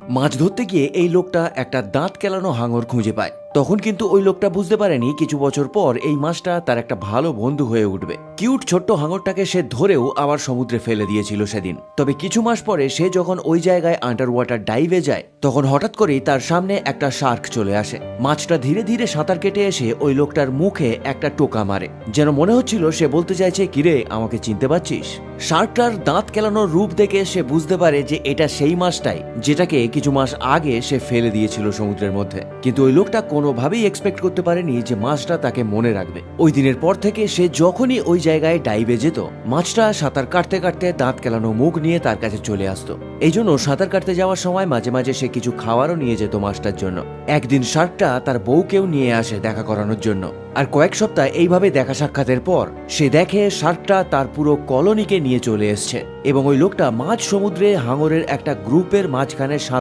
মাছ ধরতে গিয়ে এই লোকটা একটা দাঁত কেলানো হাঙর খুঁজে পায়। তখন কিন্তু ওই লোকটা বুঝতে পারেনি কিছু বছর পর এই মাছটা তার একটা ভালো বন্ধু হয়ে উঠবে। কিউট ছোট্ট হাঙরটাকে সে ধরেও আবার সমুদ্রে ফেলে দিয়েছিল সেদিন। তবে কিছু মাস পরে সে যখন ওই জায়গায় আন্ডার ওয়াটার ডাইভে যায়, তখন হঠাৎ করেই তার সামনে একটা শার্ক চলে আসে। মাছটা ধীরে ধীরে সাঁতার কেটে এসে ওই লোকটার মুখে একটা টোকা মারে, যেন মনে হচ্ছিল সে বলতে চাইছে, কিরে, আমাকে চিনতে পারছিস? শার্কটার দাঁত কেলানোর রূপ দেখে সে বুঝতে পারে যে এটা সেই মাছটাই যেটাকে কিছু মাস আগে সে ফেলে দিয়েছিল সমুদ্রের মধ্যে। কিন্তু ওই লোকটা কোনোভাবেই এক্সপেক্ট করতে পারেনি যে মাছটা তাকে মনে রাখবে। ওই দিনের পর থেকে সে যখনই ওই জায়গায় ডাইভে যেত, মাছটা সাঁতার কাটতে কাটতে দাঁত কেলানো মুখ নিয়ে তার কাছে চলে আসতো। এই জন্য সাঁতার কাটতে যাওয়ার সময় মাঝে মাঝে সে কিছু খাওয়ারও নিয়ে যেত মাছটার জন্য। একদিন শার্কটা তার বউকেও নিয়ে আসে দেখা করানোর জন্য। আর কয়েক সপ্তাহ এইভাবে দেখা সাক্ষাতের পর সে দেখে শার্কটা তার পুরো কলোনিকে নিয়ে চলে এসছে এবং ওই লোকটা মাঝ সমুদ্রে হাঙরের একটা গ্রুপের মাঝখানে